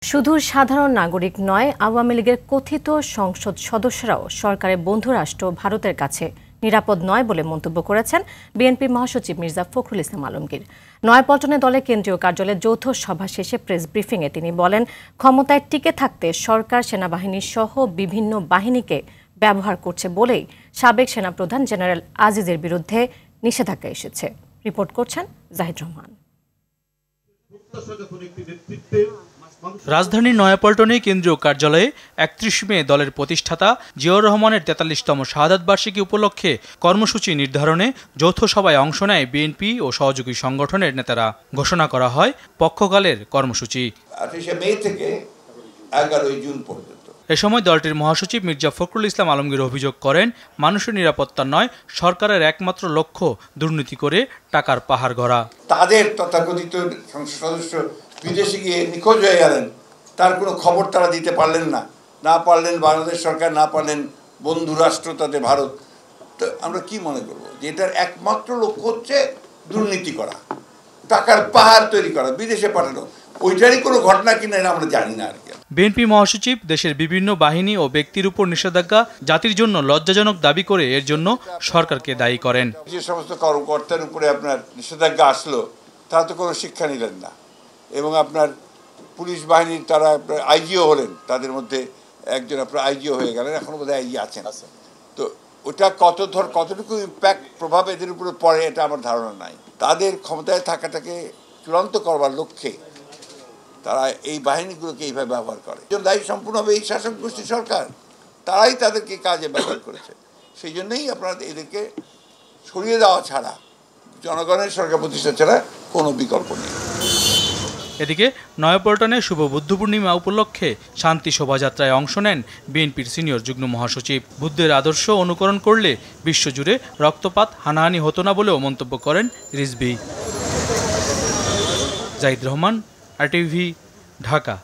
শুধু সাধারণ নাগরিক নয়, আওয়ামী লীগের কথিত সংসদ সদস্যরাও সরকারের বন্ধু রাষ্ট্র ভারতের কাছে নিরাপদ নয় বলে মন্তব্য করেছেন বিএনপি মহাসচিব মির্জা ফখরুল ইসলাম আলমগীর। নয়াপল্টনে দলের কেন্দ্রীয় কার্যালয়ে যৌথ সভা শেষে প্রেস ব্রিফিংয়ে তিনি বলেন, ক্ষমতায় টিকে থাকতে সরকার সেনাবাহিনী সহ বিভিন্ন বাহিনীকে ব্যবহার করছে বলেই সাবেক সেনাপ্রধান জেনারেল আজিজের বিরুদ্ধে নিষেধাজ্ঞা এসেছে। রিপোর্ট করছেন জাহিদ রহমান। রাজধানীর নয়াপল্টনে কেন্দ্রীয় কার্যালয়ে ৩১ মে দলের প্রতিষ্ঠাতা জিয়াউর রহমানের ৪৩তম শাহাদাত বার্ষিকী উপলক্ষে কর্মসূচি নির্ধারণে যৌথ সভায় অংশ নেয় বিএনপি ও সহযোগী সংগঠনের নেতারা। ঘোষণা করা হয় পক্ষকালের কর্মসূচি ২৮ মে থেকে ১১ জুন পর্যন্ত। এ সময় দলটির মহাসচিব মির্জা ফখরুল ইসলাম আলমগীর অভিযোগ করেন, মানুষের নিরাপত্তা নয়, সরকারের একমাত্র লক্ষ্য দুর্নীতি করে টাকার পাহাড় গড়া। তাদের তথাকথিত সংসদ সদস্য বিদেশে গিয়ে নিখোঁজ হয়ে গেলেন, তার কোনো খবর তারা দিতে পারলেন না পারলেন বাংলাদেশ সরকার, না পারলেন বন্ধু রাষ্ট্র তাদের ভারত। তো আমরা কি মনে করব যে এটার একমাত্র লক্ষ্য হচ্ছে দুর্নীতি করা, টাকার পাহাড় তৈরি করা, বিদেশে পাঠানো। ওইটারই কোনো ঘটনা কিনা আমরা জানি না আর কি। বিএনপি মহাসচিব দেশের বিভিন্ন বাহিনী ও ব্যক্তির উপর নিষেধাজ্ঞা জাতির জন্য লজ্জাজনক দাবি করে এর জন্য সরকারকে দায়ী করেন। যে সমস্ত কর্মকর্তার উপরে আপনার নিষেধাজ্ঞা আসলো তারা তো কোনো শিক্ষা নিলেন না, এবং আপনার পুলিশ বাহিনীর তারা আইজিও হলেন, তাদের মধ্যে একজন আপনার আইজিও হয়ে গেলেন, এখনো বোধহয় আইজি আছেন। তো ওটা কতটুকু ইম্প্যাক্ট প্রভাব এদের উপরে পড়ে এটা আমার ধারণা নাই। তাদের ক্ষমতায় থাকাটাকে চূড়ান্ত করবার লক্ষ্যে তারা এই বাহিনীগুলোকে এইভাবে ব্যবহার করে। দায়ী সম্পূর্ণভাবে এই শাসক গোষ্ঠী সরকার, তারাই তাদেরকে কাজে ব্যবহার করেছে। সেই জন্যই আপনারা এদেরকে সরিয়ে দেওয়া ছাড়া, জনগণের সরকার প্রতিষ্ঠা ছাড়া কোনো বিকল্প নেই। এদিকে নয়াপল্টনে শুভ বুদ্ধ পূর্ণিমা উপলক্ষে শান্তি শোভাযাত্রায় অংশ নেন বিএনপির সিনিয়র যুগ্ম মহাসচিব। বুদ্ধের আদর্শ অনুকরণ করলে বিশ্বজুড়ে রক্তপাত হানাহানি হতো না বলেও মন্তব্য করেন রিজভী। জাহিদ রহমান, RTV, ঢাকা।